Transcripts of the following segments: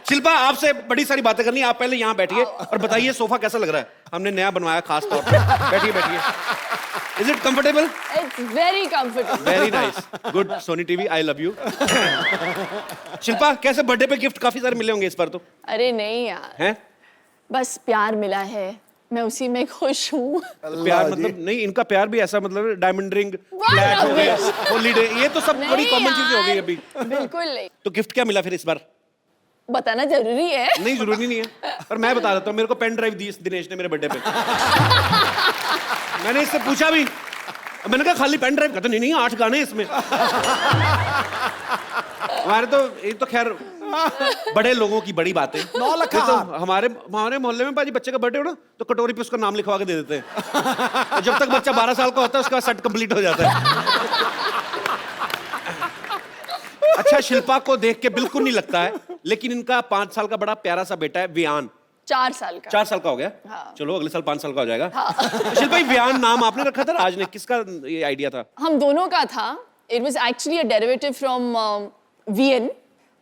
शिल्पा आपसे बड़ी सारी बातें करनी है, आप पहले यहाँ बैठिए और बताइए सोफा कैसा लग रहा है, हमने नया बनवाया खास तौर पे। बैठिए बैठिए। Is it comfortable? It's very comfortable. Very nice, good. Sony TV I love you. Shilpa कैसे बर्थडे पे गिफ्ट काफी सारे मिले होंगे इस बार तो? अरे नहीं यार, हैं? बस प्यार मिला है, मैं उसी में खुश हूँ। प्यार मतलब नहीं, इनका प्यार भी ऐसा मतलब डायमंड रिंग, फ्लैट हो गया, हॉलीडे, ये तो सब बड़ी कॉमन चीजें हो गई अभी। बिल्कुल नहीं। तो गिफ्ट क्या मिला फिर इस बार? बताना जरूरी है? नहीं जरूरी नहीं है, पर मैं बता देता हूँ। मेरे को पेन ड्राइव दी दिनेश ने मेरे बर्थडे पे। मैंने इससे पूछा भी, मैंने कहा खाली पेन ड्राइव? कहता नहीं 8 गाने इसमें। हमारे तो ये तो खैर बड़े लोगों की बड़ी बात है। 9 लाख तो हमारे मोहल्ले में बाजी बच्चे का बर्थडे हो ना तो कटोरी पे उसका नाम लिखवा के दे देते हैं। तो जब तक बच्चा 12 साल का होता है उसका सेट कंप्लीट हो जाता है। अच्छा, शिल्पा को देख के बिल्कुल नहीं लगता है, लेकिन इनका 5 साल का बड़ा प्यारा सा बेटा है वियान। 4 साल का। 4 साल का हो गया? हाँ। चलो अगले साल 5 साल का हो जाएगा। हाँ। शिल्पा, वियान नाम आपने रखा था राज ने, किसका ये आइडिया था? हम दोनों का था। It was actually a derivative from VN.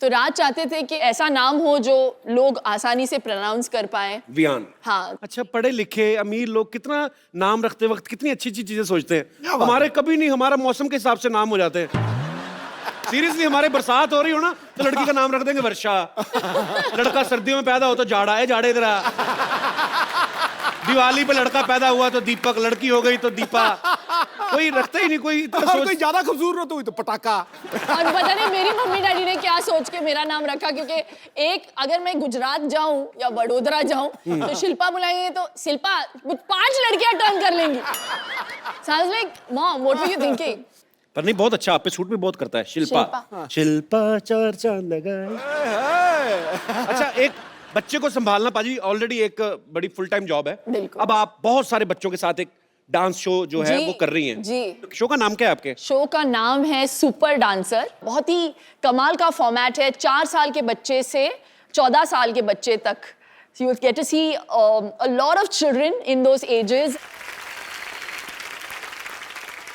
तो राज चाहते थे कि ऐसा नाम हो जो लोग आसानी से प्रोनाउंस कर पाए। वियान। हाँ। अच्छा, पढ़े लिखे अमीर लोग कितना नाम रखते वक्त कितनी अच्छी अच्छी चीजें सोचते हैं। हमारे कभी नहीं, हमारा मौसम के हिसाब से नाम हो जाते हैं। सीरियसली, हमारे बरसात हो रही हो ना तो लड़की का नाम रख देंगे वर्षा। लड़का सर्दियों में पैदा हो तो जाड़ा है, जाड़े इधर आ। दिवाली पे लड़का पैदा हुआ तो दीपक, लड़की हो गई तो दीपा। कोई रखता ही नहीं कोई। कोई ज्यादा खूबसूरत हुई तो पटाखा। और पता नहीं मेरी मम्मी डैडी ने क्या सोच के मेरा नाम रखा, क्योंकि एक अगर मैं गुजरात जाऊं या वडोदरा जाऊं तो शिल्पा बुलाएंगे तो शिल्पा 5 लड़कियां टर्न कर लेंगी। Sounds like, Mom, what were you thinking? पर नहीं, बहुत अच्छा, आप पे सूट भी बहुत करता है। शिल्पा शिल्पा 4 चांद लगाए। अच्छा, एक बच्चे को संभालना पाजी ऑलरेडी एक बड़ी फुल टाइम जॉब है। बिल्कुल। अब आप बहुत सारे बच्चों के साथ एक डांस शो जो है वो कर रही हैं। जी। तो शो का नाम क्या है आपके? शो का नाम है सुपर डांसर। बहुत ही कमाल का फॉर्मेट है। 4 साल के बच्चे से 14 साल के बच्चे तक। So you get to see a lot of children in those ages.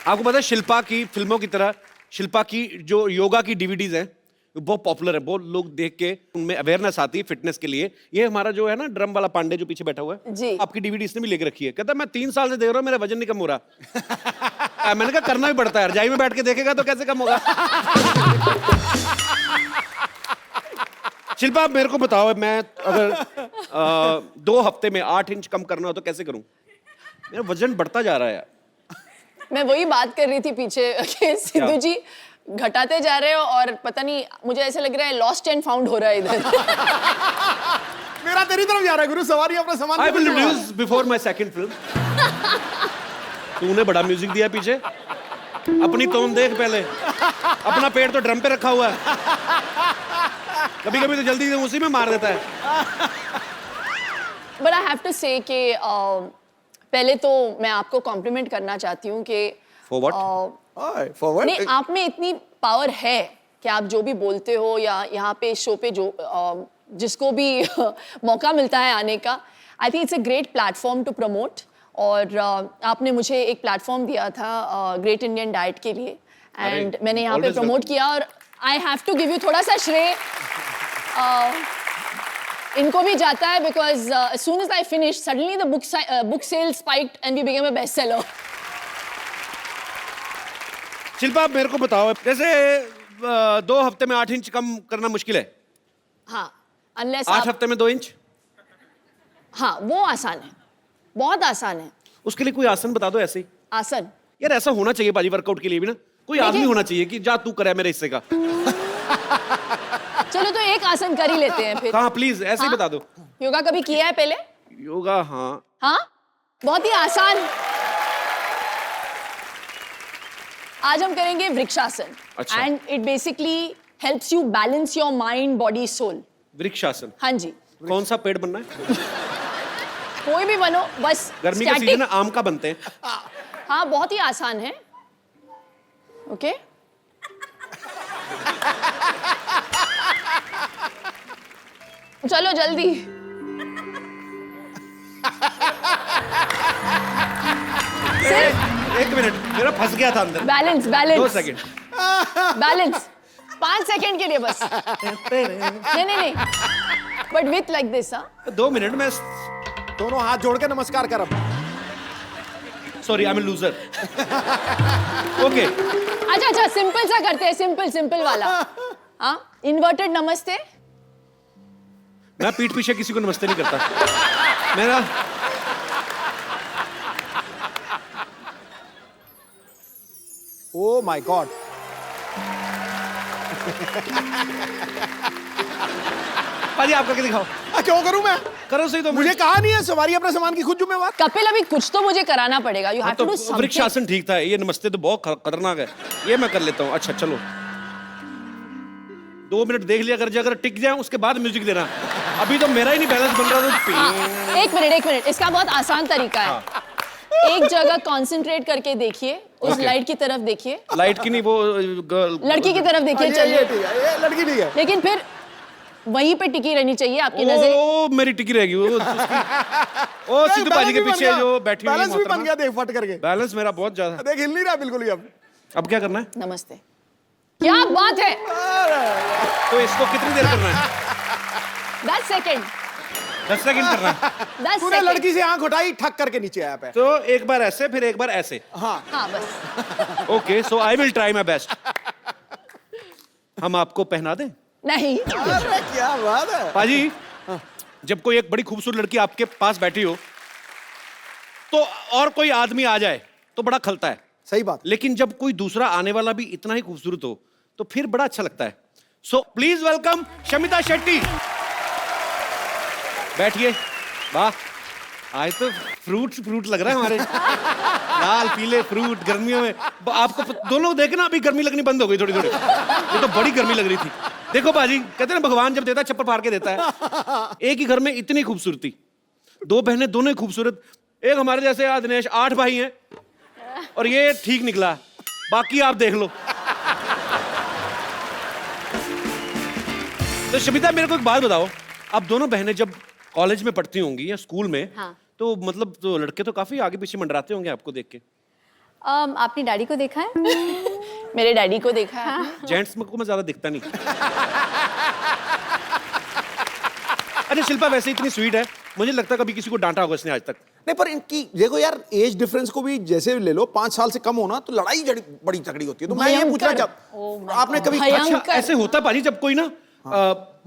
आपको पता है शिल्पा की फिल्मों की तरह शिल्पा की जो योगा की डीवीडीज हैं वो बहुत पॉपुलर है। बहुत लोग देख के उनमें अवेयरनेस आती है फिटनेस के लिए। ये हमारा जो है ना ड्रम वाला पांडे जो पीछे बैठा हुआ है जी, आपकी डीवीडी इसने भी लेके रखी है। कहता है मैं 3 साल से देख रहा हूँ, मेरा वजन नहीं कम हो रहा। मैंने कहा करना भी पड़ता है, रजाई में बैठ के देखेगा तो कैसे कम होगा। शिल्पा, आप मेरे को बताओ, मैं अगर 2 हफ्ते में 8 इंच कम करना हो तो कैसे करूं? मेरा वजन बढ़ता जा रहा है यार। मैं वही बात कर रही थी पीछे कि सिद्धू जी घटाते जा रहे हो और पता नहीं, मुझे ऐसा लग रहा है लॉस्ट एंड फाउंड हो रहा है इधर। मेरा तेरी तरफ जा रहा है गुरु, सवारी अपना सामान। I will reduce before my second film. तूने बड़ा म्यूजिक दिया पीछे। अपनी टोन देख पहले, अपना पेड़ तो ड्रम पे रखा हुआ है। कभी कभी तो जल्दी से उसी में मार देता है। बट आई हैव टू से कि पहले तो मैं आपको कॉम्प्लीमेंट करना चाहती हूँ कि For what? फॉरवर्ड। नहीं, आप में इतनी पावर है कि आप जो भी बोलते हो या यहाँ पे शो पे जो जिसको भी मौका मिलता है आने का, I think it's a great platform to promote. और आपने मुझे एक प्लेटफॉर्म दिया था ग्रेट इंडियन डाइट के लिए, एंड मैंने यहाँ पे प्रमोट किया। और I have to give you थोड़ा सा श्रेय इनको भी जाता है, because as soon as I finished, suddenly the book sales spiked and we became a bestseller. Shilpa, आप मेरे को बताओ, जैसे 2 हफ्ते में 8 इंच कम करना मुश्किल है। हाँ, unless 8 हफ्ते में 2 इंच? हाँ, वो आसान है, बहुत आसान है। उसके लिए कोई आसन बता दो ऐसे ही। आसन यार ऐसा होना चाहिए बाजी, वर्कआउट के लिए भी ना कोई आदमी होना चाहिए कि जा तू करे मेरे हिस्से का। चलो तो एक आसन कर ही लेते हैं फिर। हाँ प्लीज, ऐसे ही बता दो। योगा कभी किया है पहले? योगा हाँ। हाँ, बहुत ही आसान। आज हम करेंगे वृक्षासन। अच्छा। And it basically helps you balance your mind, body, soul. वृक्षासन? हाँ जी। कौन सा पेड़ बनना है? कोई भी बनो, बस गर्मी का सीजन है, आम का बनते हैं। हाँ, बहुत ही आसान है। ओके चलो जल्दी। एक मिनट, मेरा फंस गया था अंदर। Balance 2 second. बैलेंस 5 सेकंड के लिए बस। नहीं नहीं नहीं, But with like this, huh? 2 minute में दोनों हाथ जोड़ के नमस्कार कर अब। Sorry I am loser. Okay अच्छा सिंपल सा करते हैं, सिंपल वाला। हाँ, इन्वर्टेड नमस्ते। मैं पीठ पीछे किसी को नमस्ते नहीं करता। मेरा ओ माय गॉड। पाजी आपका क्या दिखाओ। क्यों करूं मैं? करो सही तो। मुझे कहा नहीं है सवारी अपने सामान की खुद जिम्मेवार। कपिल अभी कुछ तो मुझे कराना पड़ेगा। You have to do something. वृक्षासन ठीक था, ये नमस्ते तो बहुत खतरनाक है, ये मैं कर लेता हूँ। अच्छा चलो 2 मिनट देख लिया अगर टिक जाए उसके बाद म्यूजिक देना। अभी तो मेरा ही नहीं बैलेंस बन रहा तो। एक मिनट, इसका बहुत आसान तरीका है। एक जगह कंसंट्रेट करके देखिए, उस Okay. लाइट की तरफ देखिए। लाइट की नहीं, वो लड़की की तरफ देखिए। चलिए, ये लड़की नहीं है। लेकिन फिर वहीं पे टिकी रहनी चाहिए आपकी नजर। ओ मेरी टिकी रहेगी वो सिद्धू पाजी के पीछे जो बैठी हुई है। बैलेंस भी बन गया, देख फट करके। बैलेंस मेरा बहुत ज्यादा। देख हिल नहीं रहा बिल्कुल ही अब क्या करना है? नमस्ते। क्या बात है। तो इसको कितनी देर करना है? 10 सेकंड। 10 सेकंड करना है। 10 तूने सेकंड। लड़की से आंख उठाई, ठक करके नीचे आया पे। तो एक बार ऐसे फिर एक बार ऐसे। हाँ बस। Okay so I will try my best. हम आपको पहना दें? नहीं। अरे क्या बात है। पाजी जब कोई एक बड़ी खूबसूरत लड़की आपके पास बैठी हो तो और कोई आदमी आ जाए तो बड़ा खलता है। सही बात। लेकिन जब कोई दूसरा आने वाला भी इतना ही खूबसूरत हो तो फिर बड़ा अच्छा लगता है। So please welcome Shamita Shetty. बैठिए। वाह, आज तो फ्रूट लग रहा है हमारे। लाल पीले फ्रूट गर्मियों में। आपको दोनों देखे ना, अभी गर्मी लगनी बंद हो गई थोड़ी थोड़ी। ये तो बड़ी गर्मी लग रही थी। देखो बाजी, कहते हैं ना भगवान जब देता है चप्पल फाड़ के देता है। एक ही घर में इतनी खूबसूरती, 2 बहनें दोनों ही खूबसूरत। एक हमारे जैसे दिनेश 8 भाई हैं और ये ठीक निकला, बाकी आप देख लो। तो शमिता मेरे को एक बात बताओ, आप दोनों बहनें जब कॉलेज में पढ़ती होंगी या स्कूल में, हाँ। तो मतलब तो लड़के तो काफी आगे पीछे मंडराते होंगे आपको देख के। आपने डैडी को देखा है? मेरे डैडी को देखा है। जेंट्स में को मैं ज्यादा दिखता नहीं। अच्छा शिल्पा वैसे इतनी स्वीट है, मुझे लगता है कभी किसी को डांटा होगा इसने आज तक। नहीं पर इनकी देखो यार, एज डिफरेंस को भी जैसे ले लो, 5 साल से कम होना तो लड़ाई बड़ी तगड़ी होती है। तो मैं ये पूछना चाहता, आपने कभी अच्छा ऐसे होता है पाजी जब कोई ना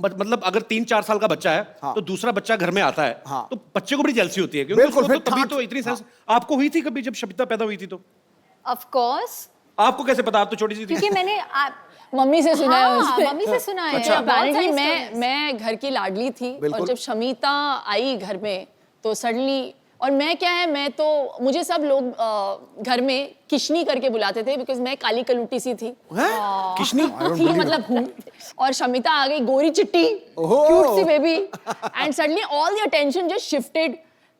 मतलब अगर 3-4 साल का बच्चा है तो दूसरा बच्चा घर में आता है तो बच्चे को बड़ी जेलसी होती है क्योंकि बिल्कुल, उसको फिर तो तभी तो इतनी सेंस। आपको हुई थी कभी जब शमिता पैदा हुई थी? तो ऑफ कोर्स। आपको कैसे पता? आप तो छोटी सी थी। क्योंकि मैंने मम्मी से सुना है हाँ, उसने। मम्मी से सुना है। अच्छा, बहुत apparently सारी stories। मैं घर की लाडली थी और बिल्कुल। जब शमिता आई घर में तो सडनली, और मैं क्या है, मैं तो मुझे सब लोग घर में किशनी करके बुलाते थे बिकॉज मैं काली कलूटी सी थी। किशनी थी मतलब हूँ। और शमिता आ गई गोरी चिट्टी, क्यूट सी baby, and suddenly all the attention just shifted.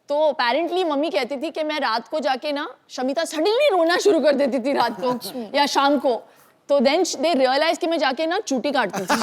तो अपेरेंटली मम्मी कहती थी कि मैं रात को जाके ना, शमिता सडनली रोना शुरू कर देती थी रात को या शाम को, तो देन दे रियलाइज कि मैं जाके ना चूटी काटती थी।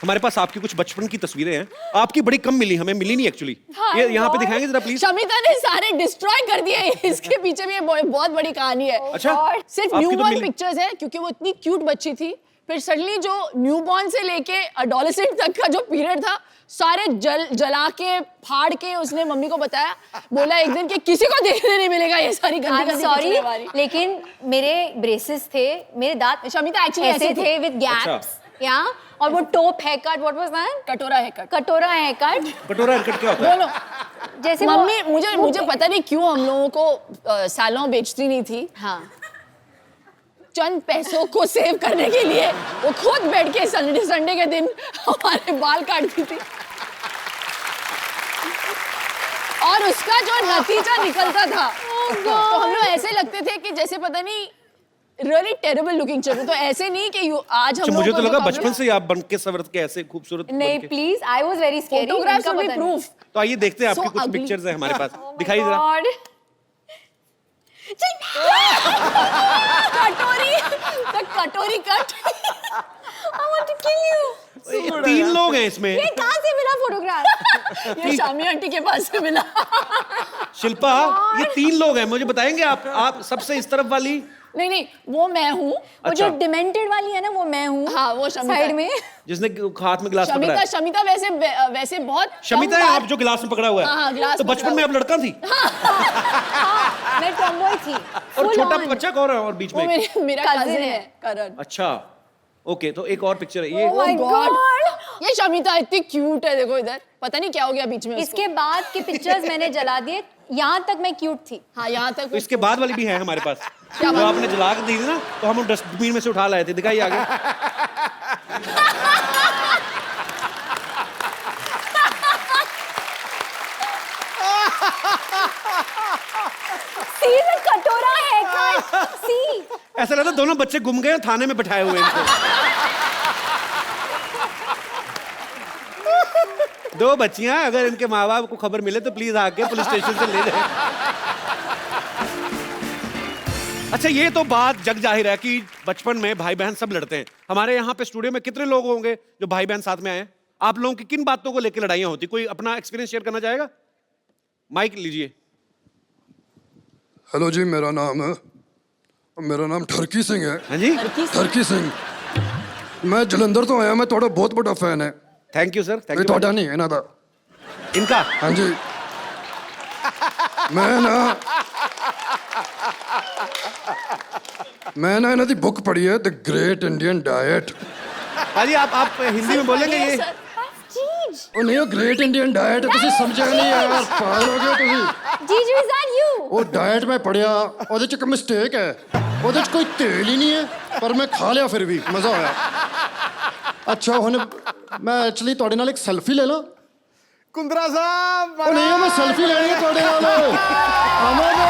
हमारे पास आपकी कुछ बचपन की तस्वीरें हैं, आपकी बड़ी कम मिली, हमें मिली नहीं एक्चुअली। ये यहाँ पे दिखाएंगे जरा प्लीज। शमिता ने सारे डिस्ट्रॉय कर दिए। इसके पीछे भी बहुत बड़ी कहानी है। अच्छा सिर्फ आपकी तो न्यूबॉर्न मिली- पिक्चर्स है क्योंकि वो इतनी क्यूट बच्ची थी। फिर सडनली जो न्यूबॉर्न से लेके एडोलेसेंट तक का जो पीरियड था, सारे जला के फाड़ के उसने मम्मी को बताया। बोला एक दिन कि किसी को देखने नहीं मिलेगा ये सारी गंदी सॉरी, पिक्चरें। लेकिन मेरे ब्रेसेस थे, मेरे दांत शमिता एक्चुअली ऐसे ऐसे थे विद गैप्स, या और वो top hair cut, what was that? कटोरा है कट। कटोरा हेयर कट। कटोरा हरकत क्या होता है? दोनों जैसे मम्मी मुझे पता नहीं क्यों हम लोगों को सैलून बेचती नहीं थी। हाँ, चंद पैसों को सेव करने के लिए वो खुद बैठ के संडे के दिन हमारे बाल काटती थी और उसका जो नतीजा निकलता था तो हम लोग ऐसे लगते थे कि जैसे पता नहीं रियली टेरेबल लुकिंग चाहिए। तो ऐसे नहीं कि आज हम मुझे लोगों तो को लगा जो बचपन से ही आप बन के सवर के ऐसे खूबसूरत नहीं बन के। Please, I was very scary. Photographs will be proof. तो आइए देखते हैं आपकी So कुछ ugly. पिक्चर्स हैं हमारे पास, दिखाइए जरा। कटोरी द कटोरी cut. I want to kill you. ये 3 लोग हैं इसमें। ये कहां से मिला फोटोग्राफ? ये शामी आंटी के पास से मिला। शिल्पा ये 3 लोग हैं, मुझे बताएंगे आप सबसे इस तरफ वाली? नहीं वो मैं हूँ। वो जो डिमेंटेड वाली है ना, वो मैं हूँ। हाँ वो शमिता साइड में। जिसने हाथ में गिलास पकड़ा है। शमिता वैसे बहुत शमिता है आप जो गिलास में पकड़ा हुआ है? हाँ, गिलास तो बचपन में आप लड़का थी? हाँ, मैं टॉमबॉय थी। और Full छोटा on। बच्चा कौन है और बीच वो में? मेरा कजिन है करण। अच्छा ओके, तो एक और पिक्चर है ये। Oh my God! ये शमिता इतनी क्यूट है, देखो इधर, पता नहीं क्या हो गया बीच में उसको। इसके बाद के पिक्चर्स मैंने जला दिए, यहाँ तक मैं क्यूट थी। हाँ यहाँ तक तो इसके बाद वाली भी है हमारे पास। क्या जो बात? आपने जला के दी थी ना, तो हम डस्टबिन में से उठा लाए थे, दिखाइए आगे। See the कटोरा haircut. See. ऐसा लगता है दोनों बच्चे गुम गए, थाने में बैठाए हुए हैं इनको। दो बच्चियां, अगर इनके माँ बाप को खबर मिले तो प्लीज आके पुलिस स्टेशन से ले जाए। अच्छा ये तो बात जग जाहिर है कि बचपन में भाई बहन सब लड़ते हैं। हमारे यहाँ पे स्टूडियो में कितने लोग होंगे जो भाई बहन साथ में आए हैं? आप लोगों की किन बातों को लेकर लड़ाइयाँ होती? कोई अपना एक्सपीरियंस शेयर करना चाहेगा? माइक लीजिए। हेलो जी, मेरा नाम ठरकी सिंह है। हाँ जी, ठरकी सिंह। मैं जलंधर तो आया, मैं थोड़ा बहुत बड़ा फैन है। Thank you sir. थैंक ये यू। थोड़ा नहीं है ना था इनका? हाँ जी। मैं ना इन्हों दी बुक पढ़ी है, द ग्रेट इंडियन डाइट। हाजी आप हिंदी में बोलेंगे ये? Jeej. ਉਹ ਨਹੀਂ, ਉਹ ਗ੍ਰੇਟ ਇੰਡੀਅਨ ਡਾਈਟ ਤੁਸੀਂ ਸਮਝਿਆ ਨਹੀਂ ਯਾਰ, ਪਾਗਲ ਹੋ ਗਏ ਤੁਸੀਂ। Jeju, is that you? ਉਹ ਡਾਈਟ ਮੈਂ ਪੜਿਆ, ਉਹਦੇ ਚ ਇੱਕ ਮਿਸਟੇਕ ਹੈ, ਉਹਦੇ ਚ ਕੋਈ ਤੇਲ ਹੀ ਨਹੀਂ ਹੈ, ਪਰ ਮੈਂ ਖਾ ਲਿਆ ਫਿਰ ਵੀ ਮਜ਼ਾ ਆਇਆ। ਅੱਛਾ ਹੁਣ ਮੈਂ ਐਕਚੁਅਲੀ ਤੁਹਾਡੇ ਨਾਲ ਇੱਕ ਸੈਲਫੀ ਲੈ ਲਾਂ? कुंद्रा साहब। ਉਹ ਨਹੀਂ, ਮੈਂ ਸੈਲਫੀ ਲੈਣੀ ਹੈ ਤੁਹਾਡੇ ਨਾਲ। ਆਵਾਂਗਾ।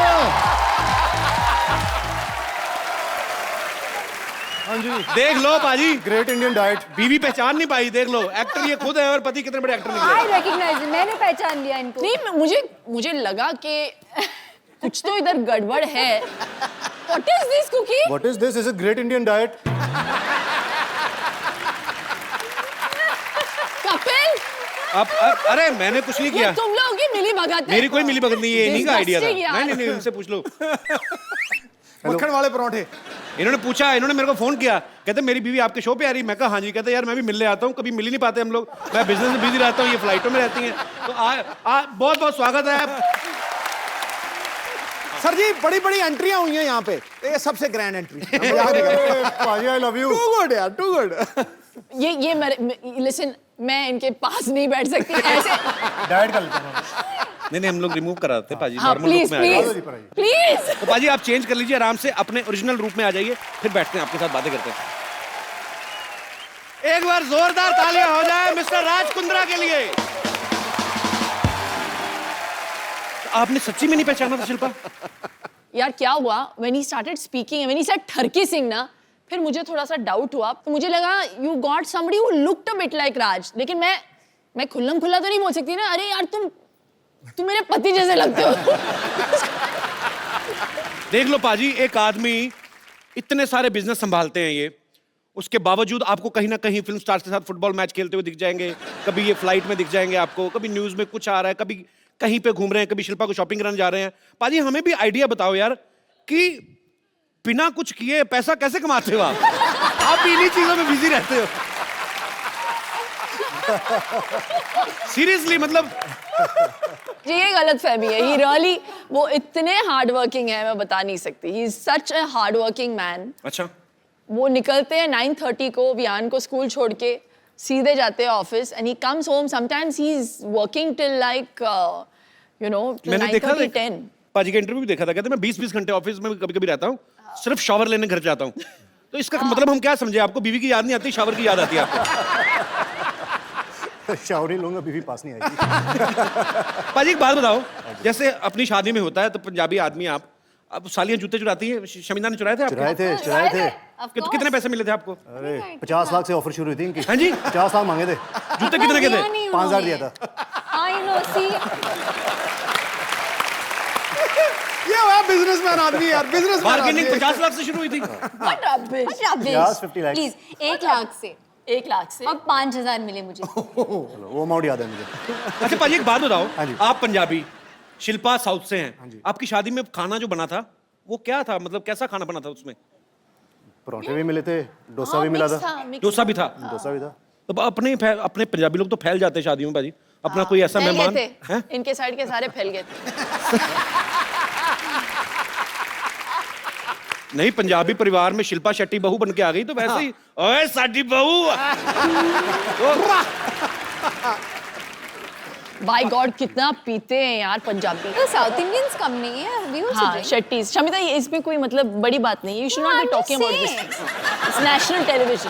हाँ जी, देख लो पाजी, ग्रेट इंडियन डाइट। बीवी पहचान नहीं पाई, देख लो एक्टर ये खुद है और पति कितने बड़े एक्टर निकले। I recognize it. मैंने पहचान लिया इनको। नहीं मुझे लगा कि कुछ तो इधर गड़बड़ है। What is this cookie? What is this? Is it great Indian diet? Kapil, अब अरे मैंने कुछ नहीं ये किया, तुम लोगों की मिली भगत है। मेरी कोई मिली भगत नहीं है, इन्हीं का आइडिया था। Disgusting यार। नहीं उनसे पूछ लो। मक्खन वाले पराठे। इन्होंने पूछा, इन्होंने मेरे को फोन किया, कहते मेरी बीवी आपके शो पे आ रही। मैं कहा हाँ जी। कहते यार मैं भी मिलने आता हूँ, कभी मिल ही नहीं पाते हम लोग, मैं बिजनेस में बिजी रहता हूँ, ये फ्लाइटों में रहती हैं। तो बहुत बहुत स्वागत है। सर जी बड़ी बड़ी एंट्रियां हुई हैं यहाँ पे, ये सबसे ग्रैंड एंट्री। पाजी I love you. Too good यार, टू गुड। ये लिसन, मैं इनके पास नहीं बैठ सकती ऐसे। डाइट कर लेता हूं। नहीं हम लोग रिमूव करा देते पाजी, हाँ नॉर्मल प्लीज रूप में आ जाओ। Please please. तो पाजी आप चेंज कर लीजिए आराम से, अपने ओरिजिनल रूप में आ जाइए, फिर बैठते हैं आपके साथ बातें करते हैं। एक बार जोरदार तालियां हो जाए मिस्टर राज कुंद्रा के लिए। आपने सच्ची में नहीं पहचाना था शिल्पा? यार क्या हुआ, when he started speaking, when he said ठरकी Singh ना, फिर मुझे थोड़ा सा डाउट हुआ, तो मुझे लगा you got somebody who looked a bit like राज, लेकिन मैं खुल्लम खुल्ला तो नहीं बोल सकती ना, अरे यार तुम मेरे पति जैसे लगते हो। देख लो पाजी, एक आदमी इतने सारे बिजनेस संभालते हैं ये, उसके बावजूद आपको कहीं ना कहीं फिल्म स्टार्स के साथ फुटबॉल मैच खेलते हुए दिख जाएंगे, कभी ये फ्लाइट में दिख जाएंगे आपको, कभी न्यूज में कुछ आ रहा है, कभी कहीं पे घूम रहे हैं, कभी शिल्पा को शॉपिंग कराने जा रहे हैं। पाजी हमें भी आइडिया बताओ यार कि बिना कुछ किए पैसा कैसे कमाते हो आप भी इन्हीं चीजों में बिजी रहते हो। सीरियसली मतलब जी ये गलत फहमी है, ही रियली वो इतने हार्ड वर्किंग है, मैं बता नहीं सकती, he is such a hard working man. अच्छा, वो निकलते हैं 9:30 को वियान को स्कूल छोड़ के, सीधे जाते हैं office, and he comes home sometimes he is working till like you know मैंने देखा 9:30-10। पाजी का इंटरव्यू भी देखा था, कहते मैं 20-20 घंटे ऑफिस में कभी कभी रहता हूँ, सिर्फ शावर लेने घर जाता हूँ। तो इसका मतलब हम क्या समझे, आपको बीवी की याद नहीं आती, शावर की याद आती है आपको? शावर ही लूंगा, बीवी पास नहीं आएगी। पाजी एक बात बताओ, जैसे अपनी शादी में होता है तो पंजाबी आदमी आप, अब सालियां जूते चुराती हैं, शमीना ने चुराए थे आपको? चुराए थे। कितने पैसे मिले थे आपको? अरे 50 लाख से ऑफर शुरू हुई थी इनकी। हाँ जी, 50 लाख मांगे थे, जूते कितने के थे? 5,000 दिया था। I know, see. ये हुआ बिजनेसमैन आदमी यार, बिजनेसमैन। बार्गेनिंग 50 लाख से शुरू हुई थी। What rubbish। Yes, 50 lakhs। Please, 1 lakh से 1 लाख से अब 5,000 मिले मुझे। चलो वो अमाउंट याद है मुझे। अच्छा पाजी एक बात बताओ, हाँ जी। आप पंजाबी, शिल्पा साउथ से हैं। आपकी शादी में खाना जो बना था वो क्या था, मतलब कैसा खाना बना था उसमें? परोठे भी मिले थे, डोसा भी मिला था। डोसा भी था। डोसा भी था। तो अपने पंजाबी लोग तो फैल जाते हैं शादियों में भाजी। अपना कोई ऐसा फैल मेहमान गए थे। हैं? इनके साइड के सारे फैल गए थे। नहीं, पंजाबी परिवार में शिल्पा शेट्टी बहू बन के आ गई तो वैसे ही ओए साडी बहू। बाय गॉड कितना पीते हैं यार पंजाबी। तो साउथ इंडियंस कम नहीं है, we also हाँ drink. शेट्टीज। शमिता ये इसमें कोई मतलब बड़ी बात नहीं है। You should not be I'm talking about saying. This. It's national television.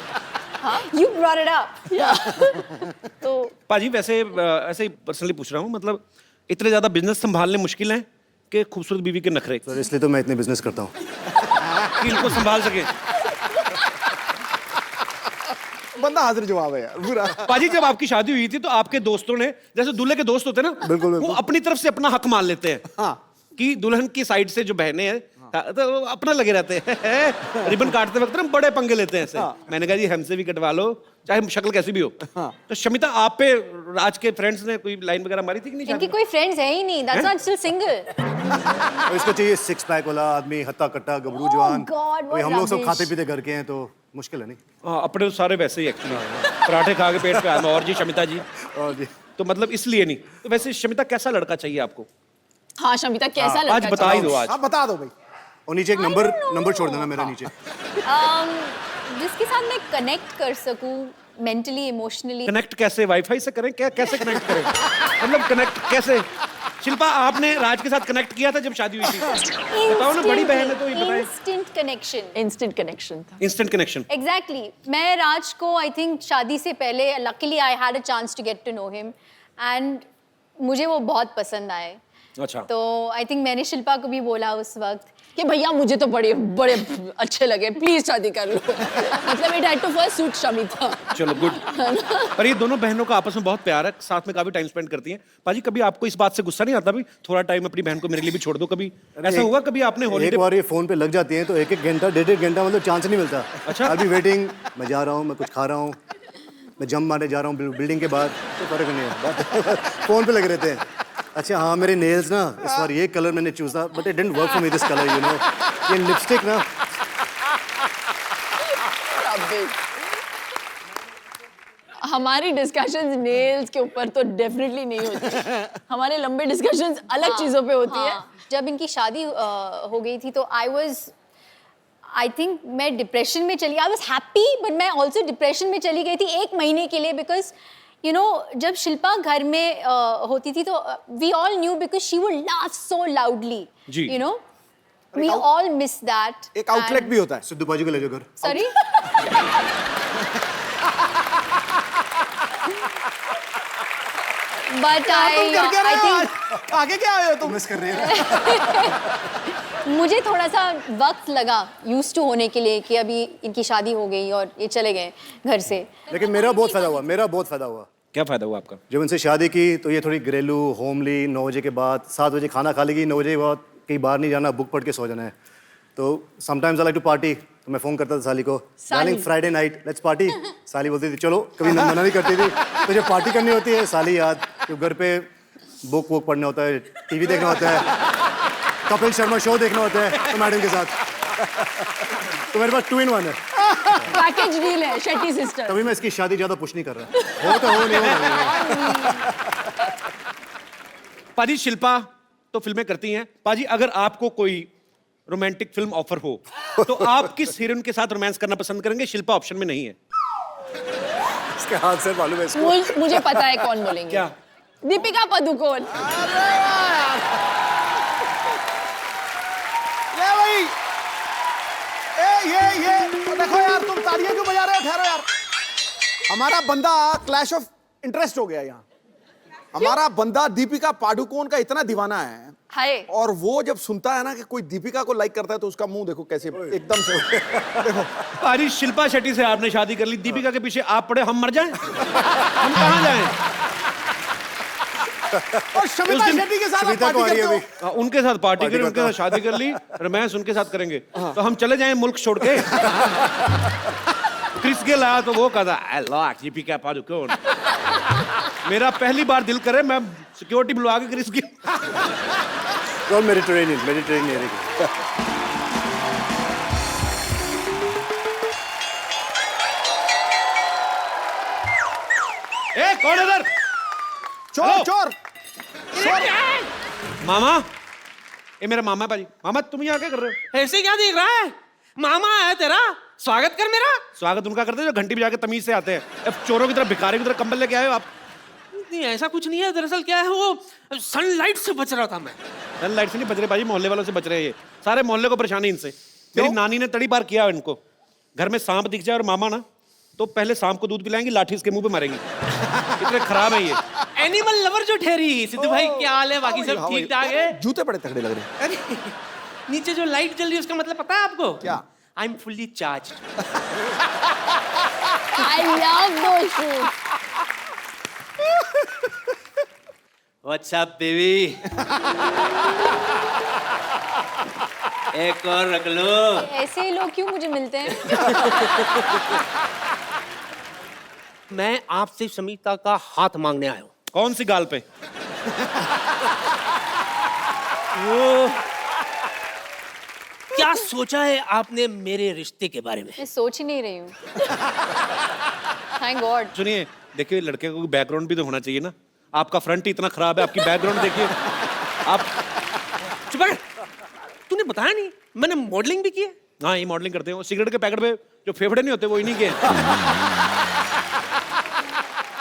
You brought it up. तो पाजी वैसे ऐसे ही पर्सनली पूछ रहा हूँ, मतलब इतने ज्यादा बिजनेस संभालने मुश्किल हैं कि खूबसूरत बीवी के नखरे सर इसलिए तो मैं इतने बिजनेस करता हूँ। कि इनको संभाल सके। बंदा हाजिर जवाब है यार पूरा। पाजी जब आपकी शादी हुई थी तो आपके दोस्तों ने, जैसे दूल्हे के दोस्त होते हैं ना, बिल्कुल, वो बिल्कुल। अपनी तरफ से अपना हक मान लेते हैं। हाँ। कि दुल्हन की साइड से जो बहनें हैं तो वो अपना लगे रहते हैं। रिबन काटते वक्त ना बड़े पंगे लेते हैं ऐसे। मैंने कहा जी हमसे भी कटवा लो, चाहे शक्ल कैसी भी हो। तो शमिता आप पे राज के फ्रेंड्स ने कोई लाइन वगैरह मारी थी कि नहीं शादी इनकी में? कोई फ्रेंड्स है ही नहीं. That's not still single. और इसको चाहिए 6 पैक वाला आदमी, हत्ता कट्टा गबरू जवान। God, what अभी हम लोग सब rubbish. खाते पीते घर के हैं तो मुश्किल है नहीं। हाँ, अपने तो सारे वैसे ही एक्चुअली पराठे खा के पेट पे आया। और जी शमिता जी, और जी तो मतलब इसलिए नहीं। तो वैसे शमिता कैसा लड़का चाहिए आपको? हाँ शमिता कैसा आज लड़का बता ही दो आज। आप बता दो भाई। और नीचे एक नंबर छोड़ देना मेरा नीचे। जिसके साथ मैं कनेक्ट कर सकूं मेंटली, इमोशनली. कनेक्ट कैसे? वाईफाई से करें क्या? कैसे कनेक्ट करें? मतलब कनेक्ट कैसे? शिल्पा आपने राज के साथ कनेक्ट किया था जब शादी हुई थी? बताओ ना, बड़ी बहन है तो ये बताएं। Instant connection. इंस्टेंट कनेक्शन था। Instant connection. Exactly. मैं राज को आई थिंक शादी से पहले luckily I had a chance to get to know him and मुझे वो बहुत पसंद आए. अच्छा। तो आई थिंक मैंने शिल्पा को भी बोला उस वक्त कि भैया मुझे तो बड़े बड़े अच्छे लगे, प्लीज शादी कर लो। मतलब it had to first suit Shamita. चलो गुड। पर ये दोनों बहनों का आपस में बहुत प्यार है, साथ में काफी टाइम स्पेंड करती हैं। पाजी कभी आपको इस बात से गुस्सा नहीं आता भी थोड़ा टाइम अपनी बहन को मेरे लिए भी छोड़ दो? कभी ऐसा हुआ? कभी आपने एक हॉलीडे बार ये फोन पे लग जाती है तो एक घंटा 1.5 घंटा मतलब चांस नहीं मिलता। अच्छा। अभी वेटिंग, मैं जा रहा हूँ, मैं कुछ खा रहा हूँ, मैं जंप मारने जा रहा हूँ बिल्डिंग के बाद, तो फर्क नहीं है। फोन पे लगे रहते हैं। अच्छा हाँ, मेरे नेल्स ना इस बार ये कलर मैंने चूज था but it didn't work for me this colour, you know. ये लिपस्टिक ना हमारी डिस्कशंस नेल्स के ऊपर तो डेफिनेटली नहीं होती। हमारे लंबे डिस्कशंस अलग चीजों पे होती है। जब इनकी शादी हो गई थी तो आई थिंक मैं डिप्रेशन में चली. आई वॉज हैप्पी बट मैं ऑल्सो डिप्रेशन में चली गई थी 1 महीने के लिए बिकॉज यू नो जब शिल्पा घर में होती थी तो we all knew because she would laugh so loudly. जी। You know we all miss that. एक आउटलेट भी होता है। सिद्धू बाजी को ले जाओ घर। सॉरी. बट आई थिंक आगे क्या आए हो तुम? मिस कर रही है। मुझे थोड़ा सा वक्त लगा यूज टू होने के लिए कि अभी इनकी शादी हो गई और ये चले गए घर से. लेकिन मेरा बहुत फायदा हुआ। क्या फायदा हुआ आपका? जब उनसे शादी की तो ये थोड़ी घरेलू होमली 9 बजे के बाद 7 बजे खाना खा लेगी, 9 बजे के बाद कहीं बाहर नहीं जाना, बुक पढ़ के सो जाना है. तो sometimes I like to party, तो मैं फोन करता था साली को, darling Friday night let's party. साली बोलती थी चलो, कभी मना नहीं करती थी. तो जब पार्टी करनी होती है साली याद, तो घर पे बुक वुक पढ़ना होता है, टीवी देखना होता है, कपिल शर्मा शो देखना होता है तो मैडम के साथ. तो मेरे पास 2 in 1 है. पैकेज डील है शेट्टी सिस्टर। तभी मैं इसकी शादी ज्यादा पुश नहीं कर रहा. हो तो हो, नहीं हो. पाजी शिल्पा तो फिल्में करती हैं। पाजी अगर आपको कोई रोमांटिक फिल्म ऑफर हो तो आप किस हीरोइन के साथ रोमांस करना पसंद करेंगे? शिल्पा ऑप्शन में नहीं है। इसके हाथ से मालूम है इसको. मुझे पता है कौन बोलेंगे। क्या? दीपिका पादुकोण। ये भाई ये देखो यार, तुम तालियां क्यों बजा रहे हो? ठहरो यार, हमारा बंदा क्लैश ऑफ इंटरेस्ट हो गया यहाँ. हमारा बंदा दीपिका पादुकोण का इतना दीवाना है हाय। और वो जब सुनता है ना कि कोई दीपिका को लाइक करता है तो उसका मुंह देखो कैसे एकदम से देखो. पाजी शिल्पा शेट्टी से आपने शादी कर ली, दीपिका के पीछे आप पड़े, हम मर जाएं? हम कहाँ जाएं? और शमिता शेट्टी के साथ आप शमिता को पार्टी आ रही है करते हो. हाँ, उनके साथ पार्टी करी, करता उनके साथ शादी कर ली, रोमांस उनके साथ करेंगे तो हम चले जाएं मुल्क छोड़ के? क्रिस गेल आया तो वो कहता आई लाइक दीपिका पादुकोण. मेरा पहली बार दिल करे मैं सिक्योरिटी बुलवा के Chris Gayle all Mediterranean area. ए कौन है इधर? चोर चोर मामा, ये मेरा मामा है भाजी। मामा तुम यहाँ क्या कर रहे हो? ऐसे क्या देख रहा है? मामा है तेरा, स्वागत कर मेरा। स्वागत उनका करते हैं जो घंटी बजा के तमीज से आते हैं। अब चोरों की तरह, भिखारी की तरह कंबल लेके आए हो आप। नहीं ऐसा कुछ नहीं है, दरअसल क्या है वो सनलाइट से बच रहा था मैं। लाइट से नहीं बच रहे भाजी, मोहल्ले वालों से बच रहे हैं। ये सारे मोहल्ले को परेशानी इनसे। मेरी नानी ने तड़ी पार किया इनको। घर में सांप दिख जाए और मामा ना, तो पहले सांप को दूध पिलाएंगी, लाठी इसके मुंह पे मारेंगी। इतने खराब है ये। एनिमल लवर जो ठहरी। सिद्धू भाई क्या हाल है? बाकी सब ठीक ठाक है? जूते बड़े तगड़े लग रहे हैं। अरे नीचे जो लाइट जल रही है उसका मतलब पता है आपको? क्या? I am fully charge. I love those shoes. What's up baby? एक और रख लो। ऐसे ही लोग क्यों मुझे मिलते हैं? मैं आपसे समीता का हाथ मांगने आया हूँ। कौन सी गाल पे? वो क्या सोचा है आपने मेरे रिश्ते के बारे में? मैं सोच ही नहीं रही हूँ। Thank God. सुनिए, देखिए लड़के को बैकग्राउंड भी तो होना चाहिए ना। आपका फ्रंट ही इतना खराब है, आपकी बैकग्राउंड देखिए। आप चुप कर। तूने बताया नहीं मैंने मॉडलिंग भी की है। हाँ, ये मॉडलिंग करते हो। सिगरेट के पैकेट पे जो फेफड़े नहीं होते वो इन्हीं के हैं।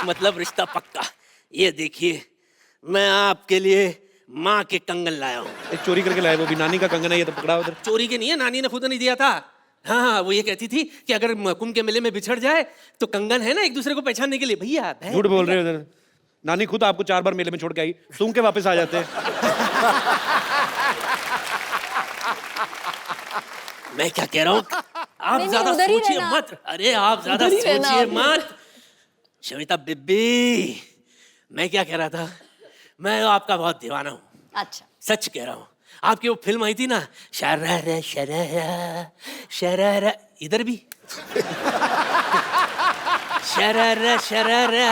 मतलब रिश्ता पक्का। ये देखिए मैं आपके लिए माँ के कंगन लाया हूँ। एक चोरी करके लाए, वो भी नानी का कंगन है। ये तो पकड़ा उधर। चोरी के नहीं है, नानी ने खुद नहीं दिया था। हाँ वो ये कहती थी कि अगर कुंभ के मेले में बिछड़ जाए तो कंगन है ना एक दूसरे को पहचानने के लिए। भैया झूठ बोल रहे हो उधर। नानी खुद आपको 4 बार मेले में छोड़ के आई, सूंघ के वापस आ जाते हैं। मैं क्या कह रहा हूँ, आप नहीं, ज्यादा उधर ही सोचिए रहना। मत। अरे आप ज्यादा उधर ही रहना सोचिए आप। मत। शविता बेबी, मैं क्या कह रहा था, मैं आपका बहुत दीवाना हूँ। अच्छा। सच कह रहा हूँ। आपकी वो फिल्म आई थी ना, शरारा शरारा शरारा, इधर भी शरारा शरारा,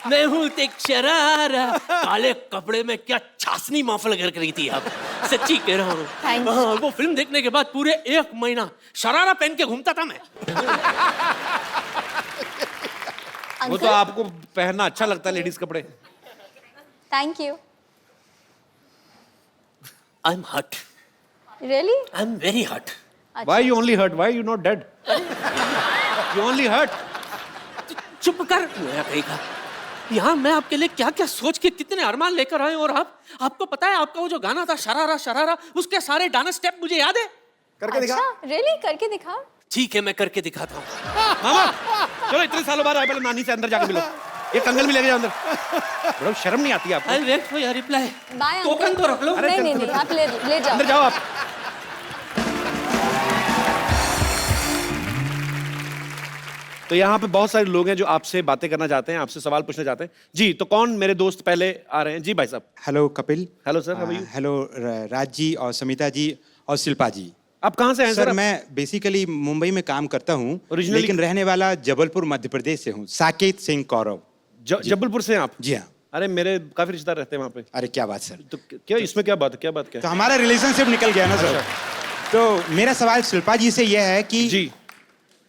मैं हूँ एक शरारा। काले कपड़े में क्या छासनी माफल कर रही थी आप। सच्ची कह रहा हूँ। Thank you. हाँ, वो फिल्म देखने के बाद पूरे 1 महीना शरारा पहन के घूमता था मैं। वो तो आपको पहनना अच्छा लगता है, लेडीज कपड़े। Thank you. I am hurt. Really? I am very hurt. Why you only hurt? Why you not dead? You only hurt. चुप कर। मैं कहीं का यहाँ मैं आपके लिए क्या क्या सोच के कितने अरमान लेकर आए, और आपको पता है आपका वो जो गाना था शरारा शरारा, उसके सारे डांस स्टेप मुझे याद है। करके दिखा। अच्छा, रियली? करके दिखा। ठीक है मैं करके दिखाता हूँ। मामा चलो, इतने सालों बाद आए, पहले नानी से अंदर जाके मिलो। ये कंगन भी लेके जाओ अंदर। बड़ा शर्म नहीं आती आपको? I wait for your reply. Bye token तो रख लो। नहीं नहीं नहीं, आप ले जाओ। अंदर जाओ आप। तो यहाँ पे बहुत सारे लोग हैं जो आपसे बातें करना चाहते हैं, आपसे सवाल पूछना चाहते हैं। जी, तो कौन मेरे दोस्त पहले आ रहे हैं? जी भाई साहब। Hello Kapil. Hello sir, how are you? Hello Raj ji और समिता जी और शिल्पा जी। आप कहाँ से हैं सर सर? मैं बेसिकली मुंबई में काम करता हूँ, Originally- लेकिन रहने वाला जबलपुर मध्य प्रदेश से हूँ। साकेत सिंह कौरव। जबलपुर से हैं आप? जी हाँ। अरे मेरे काफी रिश्तेदार रहते हैं वहाँ पे। अरे क्या बात सर। तो क्या इसमें क्या बात है? क्या बात क्या तो है? हमारा रिलेशनशिप निकल गया ना सर। तो मेरा सवाल शिल्पा जी से यह है कि जी,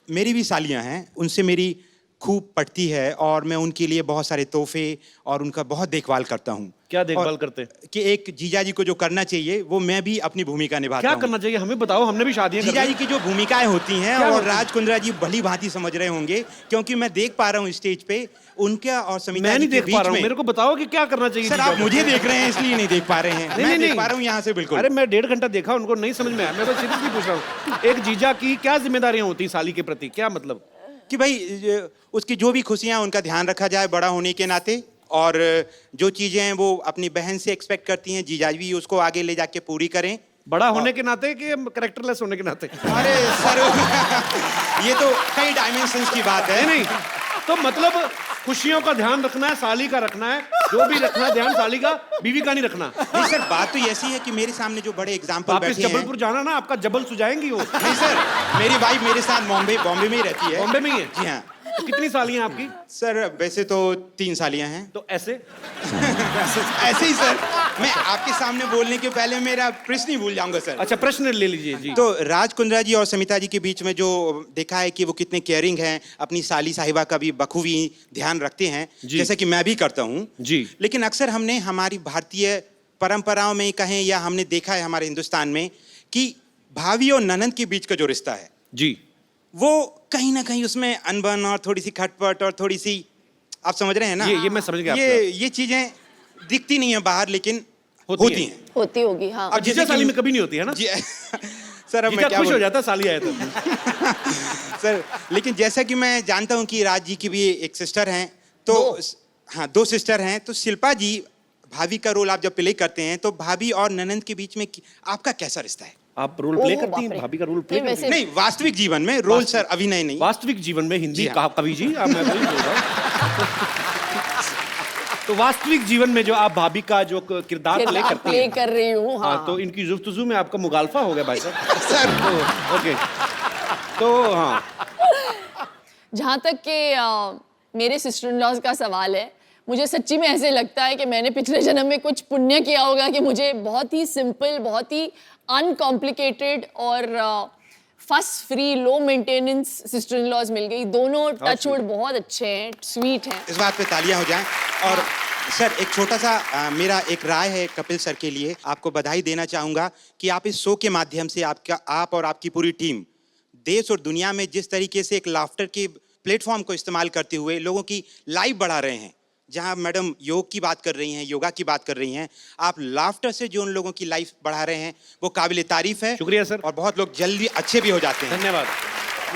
मेरी भी सालियाँ हैं, उनसे मेरी खूब पटती है और मैं उनके लिए बहुत सारे तोहफे और उनका बहुत देखभाल करता हूँ। क्या देखभाल और करते हैं? कि एक जीजा जी को जो करना चाहिए वो मैं भी अपनी भूमिका निभाता क्या हूँ। करना चाहिए हमें बताओ, हमने भी शादियां जीजा जी की जो भूमिकाएं होती हैं, क्या और होती हैं? राज कुंद्रा जी भली भांति समझ रहे होंगे, क्योंकि मैं देख पा रहा हूँ स्टेज पे उनका और समिता मैं जी नहीं के देख बीच पा रहा हूँ, में। मेरे को बताओ कि क्या करना चाहिए। सर जीजा आप को? मुझे देख रहे हैं इसलिए नहीं देख पा रहे हैं। नहीं, मैं नहीं, देख पा रहा हूँ यहाँ से बिल्कुल। अरे मैं 1.5 घंटा देखा, उनको नहीं समझ में आया। मैं तो सीरियसली पूछ रहा हूँ, एक जीजा की क्या जिम्मेदारियां होती हैं साली के प्रति? क्या मतलब? कि भाई उसकी जो भी खुशियाँ उनका ध्यान रखा जाए बड़ा होने के नाते, और जो चीजें हैं वो अपनी बहन से एक्सपेक्ट करती हैं, जीजा भी उसको आगे ले जाके पूरी करें। बड़ा होने के नाते कि कैरेक्टरलेस होने के नाते? अरे सर ये तो कई डायमेंशंस की बात है। नहीं, तो मतलब खुशियों का ध्यान रखना है, साली का रखना है, जो भी रखना है ध्यान साली का, बीवी का नहीं रखना। नहीं सर, बात तो ऐसी है कि मेरे सामने जो बड़े एग्जाम्पल वापिस बैठे हैं। जबलपुर जाना ना, आपका जबल सुझाएंगी वो। नहीं सर, मेरी वाइफ मेरे साथ बॉम्बे में ही रहती है। बॉम्बे में ही है? जी हाँ। तो कितनी सालियां आपकी? सर वैसे तो 3 सालियां हैं। तो ऐसे ऐसे ही सर, मैं आपके सामने बोलने के पहले मेरा प्रश्न ही भूल जाऊंगा सर। अच्छा, प्रश्न ले लीजिए जी। तो राज कुंद्रा जी और समिता जी के बीच में जो देखा है कि वो कितने केयरिंग हैं, अपनी साली साहिबा का भी बखूबी ध्यान रखते हैं, जी। जैसे कि मैं भी करता हूँ जी। लेकिन अक्सर हमने हमारी भारतीय परंपराओं में कहें या हमने देखा है हमारे हिंदुस्तान में कि भाभी और ननंद के बीच का जो रिश्ता है जी, वो कहीं ना कहीं उसमें अनबन और थोड़ी सी खटपट और थोड़ी सी, आप समझ रहे हैं ना? ये मैं समझ गया ये चीजें दिखती नहीं है बाहर लेकिन होती हैं। होती होगी, हाँ। अब जीजा साली में कभी नहीं होती है ना? जी सर, अब जीजा मैं क्या खुश हो बोलूं? जाता है साली आए तो। सर लेकिन जैसा कि मैं जानता हूं कि राज जी की भी एक सिस्टर हैं, तो हाँ 2 सिस्टर हैं, तो शिल्पा जी भाभी का रोल आप जब प्ले करते हैं तो भाभी और ननंद के बीच में आपका कैसा रिश्ता है? आप रोल प्ले ओह, करती बाप हैं? रे। भाभी का रोल प्ले नहीं, करती हैं? नहीं, वास्तविक जीवन में रोल सर, अभिनय नहीं। वास्तविक जीवन में हिंदी जी हाँ। कवि जी, मैं वही बोल रहा हूँ। तो वास्तविक जीवन में जो आप भाभी का जो किरदार प्ले करती प्ले हैं, कर रही हूँ, हाँ। हाँ, तो इनकी गुफ्तगू में आपका मुगालफा हो गया भाई साहब। सर तो, ओके, तो हाँ, जहाँ तक कि मेरे सिस्टर इन लॉज का सवाल है, मुझे सच्ची में ऐसे लगता है कि मैंने पिछले जन्म में कुछ पुण्य किया होगा कि मुझे बहुत ही सिंपल, बहुत ही अनकॉम्प्लिकेटेड और fuss free, low maintenance sister in laws मिल गई। दोनों टचवुड बहुत अच्छे हैं, स्वीट हैं। इस बात पे तालियां हो जाएं। और सर एक छोटा सा मेरा एक राय है कपिल सर के लिए, आपको बधाई देना चाहूंगा कि आप इस शो के माध्यम से आप और आपकी पूरी टीम देश और दुनिया में जिस तरीके से एक लाफ्टर के प्लेटफॉर्म को इस्तेमाल करते हुए लोगों की लाइफ बढ़ा रहे हैं। जहां मैडम योग की बात कर रही हैं, योगा की बात कर रही हैं, आप लाफ्टर से जो उन लोगों की लाइफ बढ़ा रहे हैं वो काबिल तारीफ है। शुक्रिया सर। और बहुत लोग जल्दी अच्छे भी हो जाते हैं। धन्यवाद।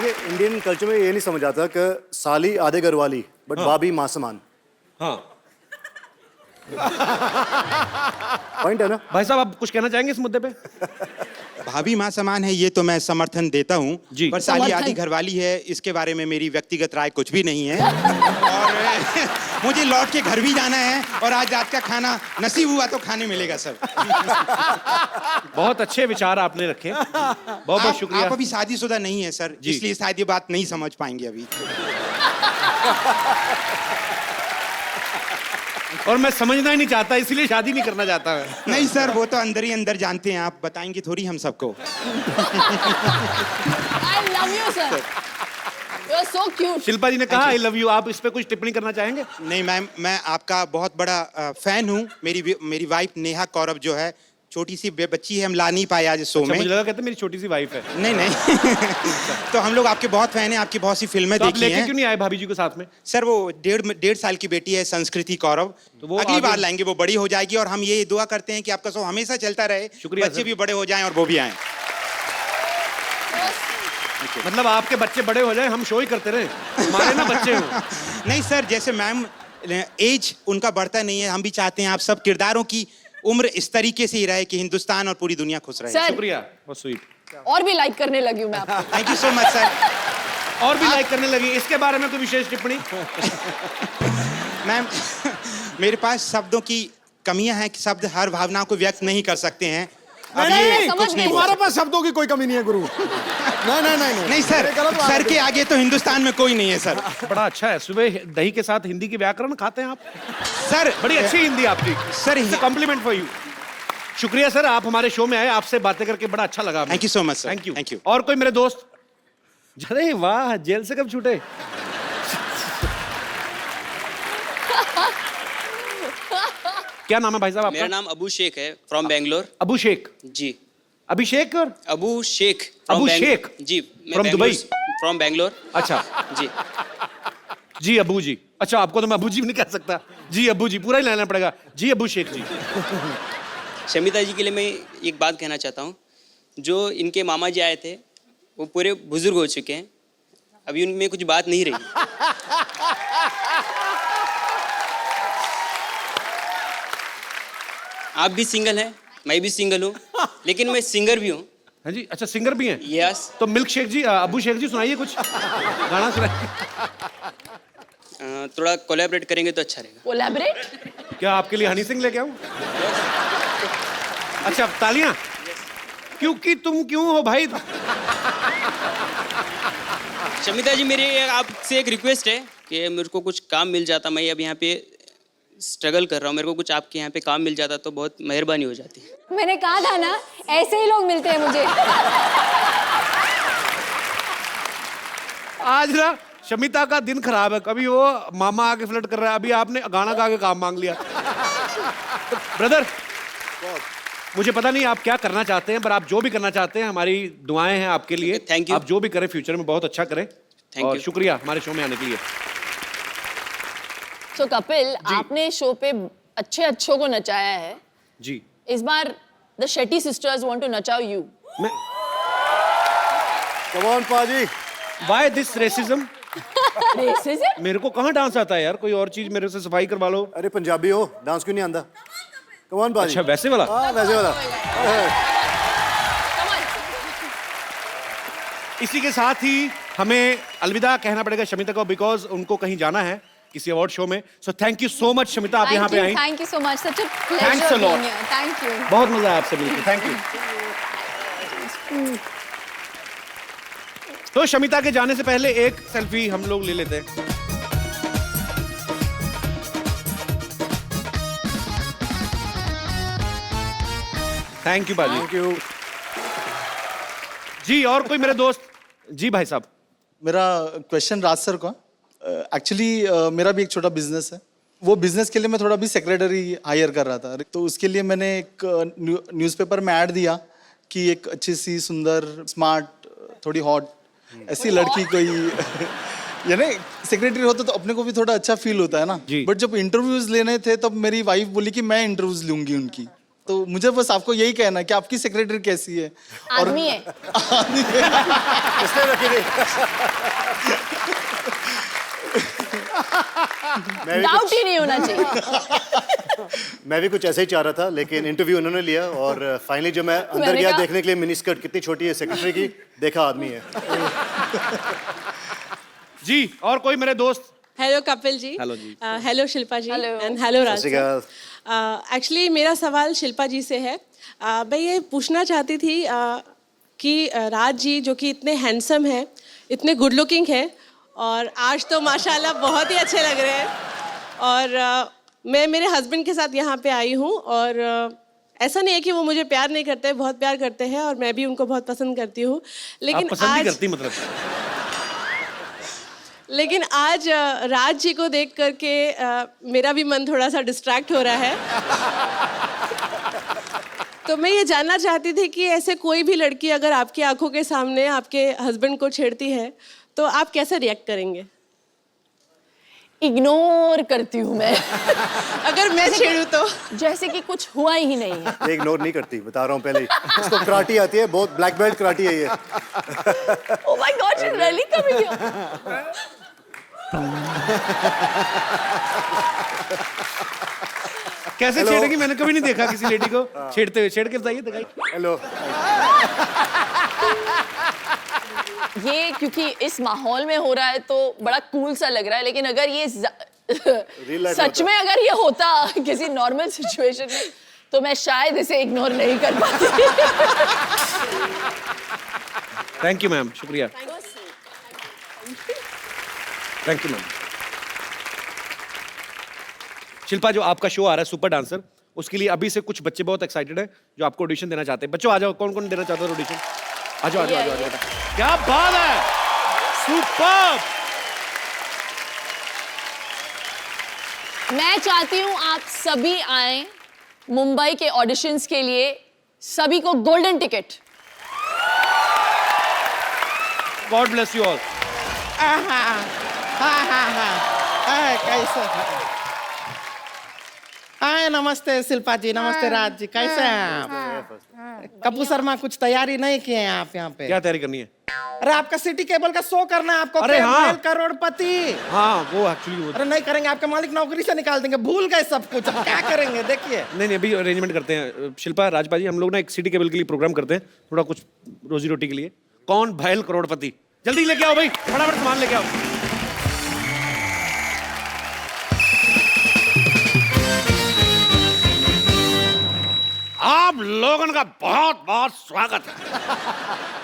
ये इंडियन कल्चर में ये नहीं समझ आता कि साली आधे घर वाली बट भाभी मां समान। हाँ पॉइंट है ना? भाई साहब, आप कुछ कहना चाहेंगे इस मुद्दे पे? भाभी माँ समान है, ये तो मैं समर्थन देता हूँ, जी। पर साली समर्थन। आधी घरवाली है, इसके बारे में मेरी व्यक्तिगत राय कुछ भी नहीं है। और मुझे लौट के घर भी जाना है और आज रात का खाना नसीब हुआ तो खाने मिलेगा सर। बहुत अच्छे विचार आपने रखे, बहुत बहुत शुक्रिया। आप अभी शादीशुदा नहीं है सर, जी। इसलिए शायद ये बात नहीं समझ पाएंगे अभी। और मैं समझना ही नहीं चाहता, इसलिए शादी नहीं करना चाहता मैं। नहीं सर, वो तो अंदर ही अंदर जानते हैं, आप बताएंगे थोड़ी हम सबको। I love you, sir. You are so cute. Shilpa जी ने कहा आई लव यू, आप इस पे कुछ टिप्पणी करना चाहेंगे? नहीं मैम, मैं आपका बहुत बड़ा फैन हूँ। मेरी वाइफ नेहा कौरव जो है, छोटी सी बच्ची है, हम ला नहीं पाए आज शो अच्छा, में। मुझे लगा कहते मेरी छोटी सी वाइफ है। नहीं नहीं तो हम लोग आपके बहुत फैन हैं, आपकी बहुत सी फिल्में तो आप देखी लेके हैं। क्यों नहीं आए भाभी जी को साथ में? सर वो 1.5 साल की बेटी है संस्कृति कौरव, तो वो अगली आगे- बार लाएंगे, वो बड़ी हो जाएगी और हम ये दुआ करते हैं कि आपका शो हमेशा चलता रहे, शुक्रिया बच्चे सर। भी बड़े हो जाएं और वो भी आएं। मतलब आपके बच्चे बड़े हो जाए, हम शो ही करते रहे, हमारे ना बच्चे हो। नहीं सर, जैसे मैम एज उनका बढ़ता नहीं है, हम भी चाहते हैं आप सब किरदारों की उम्र इस तरीके से ही रहे कि हिंदुस्तान और पूरी दुनिया खुश रहे। सर, शुक्रिया, बहुत स्वीट। और भी लाइक करने लगी हूँ मैं आपको। Thank you so much sir. और भी लाइक करने लगी, इसके बारे में कोई विशेष टिप्पणी? मैम मेरे पास शब्दों की कमियां हैं कि शब्द हर भावना को व्यक्त नहीं कर सकते हैं। अब नहीं, ये नहीं, समझ कुछ गई। नहीं बोल तुम्हारे पास शब्दों की कोई कमी नहीं है गुरु। नहीं नहीं नहीं नहीं सर, ये गलत बात सर है। के आगे तो हिंदुस्तान में कोई नहीं है सर। बड़ा अच्छा है, सुबह दही के साथ हिंदी की व्याकरण खाते हैं आप? सर बड़ी अच्छी हिंदी आपकी सर, कॉम्प्लीमेंट फॉर यू। शुक्रिया सर, आप हमारे शो में आए, आपसे बातें करके बड़ा अच्छा लगा। Thank you so much sir. Thank you. Thank you. और कोई मेरे दोस्त? अरे वाह, जेल से कब छूटे? क्या नाम है भाई साहब मेरा आपका? नाम अबू शेख है, फ्रॉम बेंगलोर। अबू शेख। जी, अभिषेक और अबू शेख अबू शेख? जी, From दुबई? फ्रॉम बेंगलोर। अच्छा जी, जी अबू जी। अच्छा, आपको तो मैं अबू जी भी नहीं कह सकता, जी अबू जी पूरा ही लेना पड़ेगा। जी अबू शेख जी। शमिता जी के लिए मैं एक बात कहना चाहता हूँ। जो इनके मामा जी आए थे वो पूरे बुजुर्ग हो चुके हैं, अभी उनमें कुछ बात नहीं रही। आप भी सिंगल हैं, मैं भी सिंगल हूँ, लेकिन मैं सिंगर भी हूँ। हाँ जी, अच्छा सिंगर भी हैं? यस। तो मिल्क शेख जी, अबू शेख जी सुनाइए कुछ गाना सुनाइए। थोड़ा कोलैबोरेट करेंगे तो अच्छा रहेगा। कोलैबोरेट? क्या आपके लिए हनी सिंह लेके आऊं? अच्छा, तालियां। क्योंकि तुम क्यों हो भाई? शमिता जी, मेरी आपसे एक रिक्वेस्ट है कि मेरे को कुछ काम मिल जाता, मैं अब यहाँ पे स्ट्रगल कर रहा हूँ, मेरे को कुछ आपके यहाँ पे काम मिल जाता तो बहुत मेहरबानी हो जाती। मैंने कहा था ना, ऐसे ही लोग मिलते हैं मुझे। आज ना शमिता का दिन खराब है, कभी वो मामा आके फ्लर्ट कर रहा है, अभी आपने गाना गा के काम मांग लिया। तो ब्रदर, मुझे पता नहीं आप क्या करना चाहते हैं, पर आप जो भी करना चाहते हैं हमारी दुआएं हैं आपके लिए। Thank you. आप जो भी करें फ्यूचर में बहुत अच्छा करें। Thank और you. शुक्रिया हमारे शो में आने के लिए। So कपिल, आपने शो पे अच्छों को नचाया है। जी इस बार the Shetty sisters want to नचाओ यू। मैं कम ऑन पाजी। Why this racism? रेसिज्म? मेरे को कहाँ डांस आता है यार, कोई और चीज मेरे से सफाई करवा लो। अरे पंजाबी हो, डांस क्यों नहीं आंदा? कम ऑन पाजी। अच्छा वैसे वाला? हाँ वैसे वाला। इसी के साथ ही हमें अलविदा कहना पड़ेगा शमिता को, बिकॉज उनको कहीं जाना है किसी अवार्ड शो में। So thank you so much Shamita, आप यहाँ पे आई। Thank you so much, such a Thanks a pleasure lot. Being here. Thank you. बहुत मजा आया आपसे मिलकर, थैंक यू। तो शमिता के जाने से पहले एक सेल्फी हम लोग ले लेते हैं। थैंक यू बाजी। Thank you. जी और कोई मेरे दोस्त? जी भाई साहब। मेरा क्वेश्चन राज सर का। एक्चुअली मेरा भी एक छोटा बिजनेस है, वो बिजनेस के लिए मैं थोड़ा भी सेक्रेटरी हायर कर रहा था, तो उसके लिए मैंने एक न्यूज़पेपर में ऐड दिया कि एक अच्छी सी सुंदर स्मार्ट थोड़ी हॉट ऐसी लड़की कोई यानी सेक्रेटरी होता तो अपने को भी थोड़ा अच्छा फील होता है ना। बट जब इंटरव्यूज लेने थे तब मेरी वाइफ बोली कि मैं इंटरव्यूज लूंगी उनकी, तो मुझे बस आपको यही कहना है कि आपकी सेक्रेटरी कैसी है? आदमी है। किसने रखी थी? डाउट ही नहीं होना चाहिए। मैं भी कुछ ऐसा ही चाह रहा था, लेकिन इंटरव्यू उन्होंने लिया और फाइनली जब मैं अंदर मैंने गया कहा- देखने के लिए मिनी स्कर्ट कितनी छोटी है सेक्रेटरी की, देखा आदमी है। जी और कोई मेरे दोस्त? हेलो कपिल जी। हेलो जी। Hello Shilpa ji. Hello. And hello Raj सत श्री अकाल। एक्चुअली मेरा सवाल शिल्पा जी से है। मैं ये पूछना चाहती थी कि राज जी जो कि इतने हैंडसम हैं, इतने गुड लुकिंग हैं, और आज तो माशाल्लाह बहुत ही अच्छे लग रहे हैं, और मैं मेरे हस्बैंड के साथ यहाँ पे आई हूँ, और ऐसा नहीं है कि वो मुझे प्यार नहीं करते, बहुत प्यार करते हैं, और मैं भी उनको बहुत पसंद करती हूँ। लेकिन आप पसंद आज नहीं करती मतलब? लेकिन आज राज जी को देख करके मेरा भी मन थोड़ा सा डिस्ट्रैक्ट हो रहा है। तो मैं ये जानना चाहती थी कि ऐसे कोई भी लड़की अगर आपकी आंखों के सामने आपके हस्बैंड को छेड़ती है तो आप कैसे रिएक्ट करेंगे? इग्नोर करती हूँ मैं। अगर मैं छेड़ूं तो? जैसे कि कुछ हुआ ही नहीं है। ये इग्नोर नहीं करती, बता रहा हूँ पहले ही। इसको कराटी आती है, बहुत ब्लैक बेल्ट कराटी है ये। Oh my God, she's really coming here. कैसे छेड़ेगी? मैंने कभी नहीं देखा किसी लेडी को छेड़ते हुए। छेड़ के बताइए, दिखाइए। हेलो। ये क्योंकि इस माहौल में हो रहा है तो बड़ा कूल सा लग रहा है, लेकिन अगर ये life सच में अगर ये होता किसी नॉर्मल सिचुएशन में तो मैं शायद इसे इग्नोर नहीं कर पाती। थैंक यू मैम, शुक्रिया। Thank you ma'am. शिल्पा, जो आपका शो आ रहा है सुपर डांसर, उसके लिए अभी से कुछ बच्चे बहुत एक्साइटेड हैं जो आपको ऑडिशन देना चाहते हैं। बच्चों आ जाओ, कौन कौन देना चाहते हो ऑडिशन? आ जाओ, आ जाओ, आ जाओ, आ जाओ। क्या बात है, सुपर। मैं चाहती हूँ आप सभी आए मुंबई के ऑडिशंस के लिए, सभी को golden ticket. God bless you all. कैसे? हाय, नमस्ते शिल्पा जी, नमस्ते राज जी, कैसे हैं आप? कपूर शर्मा, कुछ तैयारी नहीं किए हैं आप यहाँ पे? क्या तैयारी करनी है? अरे आपका सिटी केबल का शो करना है आपको। अरे हाँ। करोड़पति। हाँ वो एक्चुअली अरे नहीं करेंगे, आपके मालिक नौकरी से निकाल देंगे, भूल गए सब कुछ। अब क्या करेंगे देखिए। नहीं अभी अरेंजमेंट करते हैं। शिल्पा, राजपा जी, हम लोग ना एक सिटी केबल के लिए प्रोग्राम करते हैं, थोड़ा कुछ रोजी रोटी के लिए। कौन भैल करोड़पति? जल्दी लेके आओ भाई, फटाफट सामान लेके आओ। आप लोगों का बहुत बहुत स्वागत है।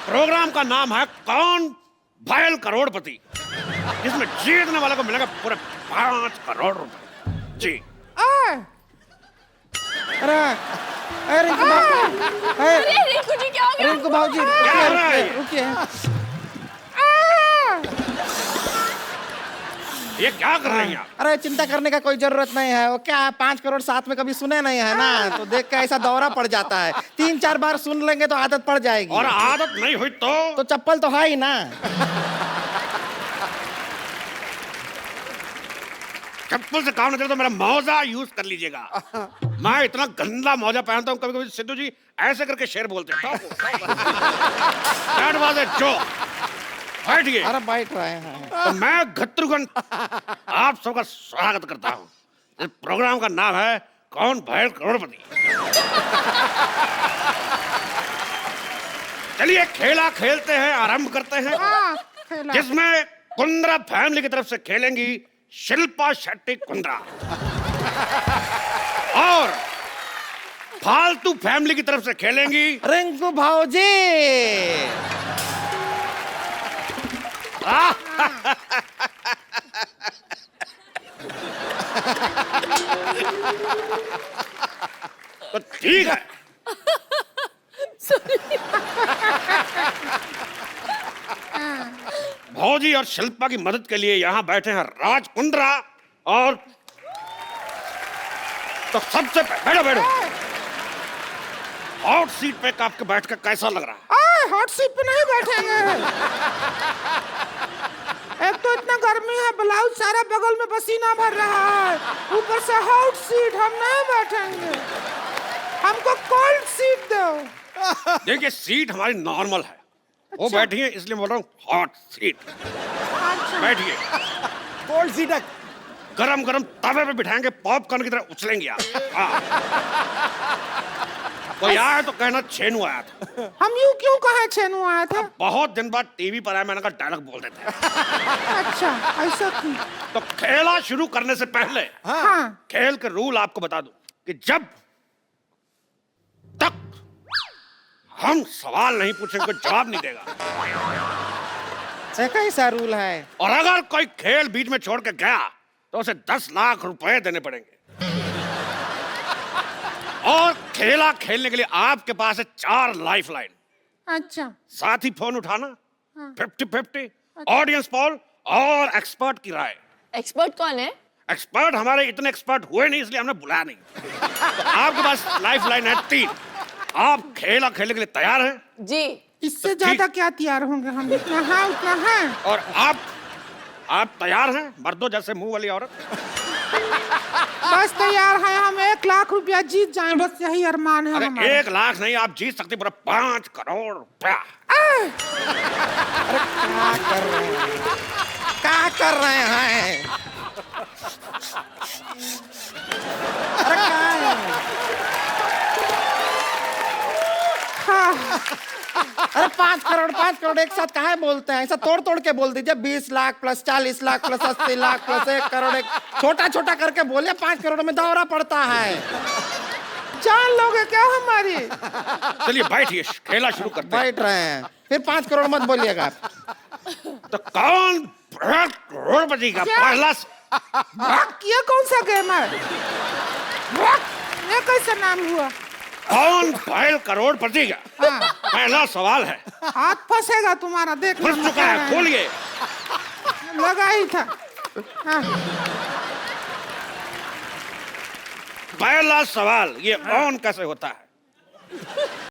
प्रोग्राम का नाम है कौन भयल करोड़पति, जिसमें जीतने वाले को मिलेगा पूरे 5 करोड़ रुपए। जी। अरे अरे रिंकू अरे रिंकू जी क्या हो गया? रिंकू भाजी क्या हो रहा है? रुकिए। ये क्या कर रही हैं आप? अरे चिंता करने का कोई जरूरत नहीं है। वो क्या है, 5 करोड़ साथ में कभी सुने नहीं है ना, तो देख के ऐसा दौरा पड़ जाता है। 3-4 बार सुन लेंगे तो आदत पड़ जाएगी। और आदत नहीं हुई तो चप्पल तो है ही ना। चप्पल से काम नहीं चलता तो मेरा मौजा यूज कर लीजिएगा। मैं इतना गंदा मौजा पहनता हूँ, कभी कभी सिद्धू जी ऐसे करके शेर बोलते हैं। That was a joke. बैठिए। अरे बैठ रहे हैं। तो मैं घत्रुघ्न आप सबका स्वागत करता हूँ। इस प्रोग्राम का नाम है कौन भयल करोड़पति। चलिए खेला खेलते हैं, आरंभ करते हैं, जिसमें कुंद्रा फैमिली की तरफ से खेलेंगी शिल्पा शेट्टी कुंद्रा और फालतू फैमिली की तरफ से खेलेंगी रिंकू भाजी। तो ठीक है। भौजी और शिल्पा की मदद के लिए यहाँ बैठे हैं राज कुंद्रा और तो सबसे बैठो बैठो। हॉट सीट पे आपके बैठ कर कैसा लग रहा है? हॉट सीट पे नहीं बैठेंगे। एक तो इतना गर्मी है, ब्लाउज सारा बगल में पसीना भर रहा है, ऊपर से हॉट सीट, हम नहीं बैठेंगे। हमको कोल्ड सीट दो। देखिए सीट हमारी नॉर्मल है। वो बैठी है इसलिए बोल रहा हूँ हॉट सीट। बैठिए। कोल्ड सीट है। गरम गरम तवे पे बिठाएंगे, पॉपकॉर्न की तरह उछलेंगे आप। कोई आया तो कहना छेनू आया था। हम यूं क्यों कहे छेनू आया था? बहुत दिन बाद टीवी पर आया, मैंने कहा डायलॉग बोल देते हैं। अच्छा ऐसा क्यों? तो खेला शुरू करने से पहले हाँ। खेल के रूल आपको बता दूं कि जब तक हम सवाल नहीं पूछेंगे कोई जवाब नहीं देगा। कैसा रूल है? और अगर कोई खेल बीच में छोड़ के गया तो उसे 10 लाख रुपए देने पड़ेंगे। और खेला खेलने के लिए आपके पास है 4 लाइफ लाइन। अच्छा। साथ ही फोन उठाना 50-50, ऑडियंस पोल और एक्सपर्ट की राय। एक्सपर्ट कौन है? एक्सपर्ट हमारे इतने एक्सपर्ट हुए नहीं इसलिए हमने बुलाया नहीं। तो आपके पास लाइफ लाइन है 3। आप खेला खेलने के लिए तैयार हैं? जी। इससे ज्यादा क्या तैयार होंगे हम? इतना है उतना है। और आप तैयार हैं मर्दों जैसे मुंह वाली औरत? बस तैयार है, हम 1 लाख रुपया जीत जाएं, बस यही अरमान है हमारा। 1 लाख नहीं, आप जीत सकते पूरा 5 करोड़ रुपया। क्या कर रहे हैं? अरे क्या है? अरे 5 करोड़ एक साथ काहे बोलते हैं? ऐसा तोड़ तोड़ के बोल दीजिए। 20 lakh plus 40 lakh plus 80 lakh plus 1 crore. एक छोटा छोटा करके बोलिए। 5 करोड़ में दौरा पड़ता है। जान लोगे क्या हमारी? चलिए बैठिए, खेला शुरू करते हैं। बैठ रहे हैं, फिर 5 करोड़ मत बोलिएगा। तो कौन करोड़पति का पहला? ये कौन सा गेम है? ये कैसा नाम हुआ? कौन भयल करोड़पति का पहला सवाल है। हाथ फंसेगा तुम्हारा, देख। फंस चुका है, खोलिए। लगा ही था। हाँ। पहला सवाल, ये ऑन कैसे होता है?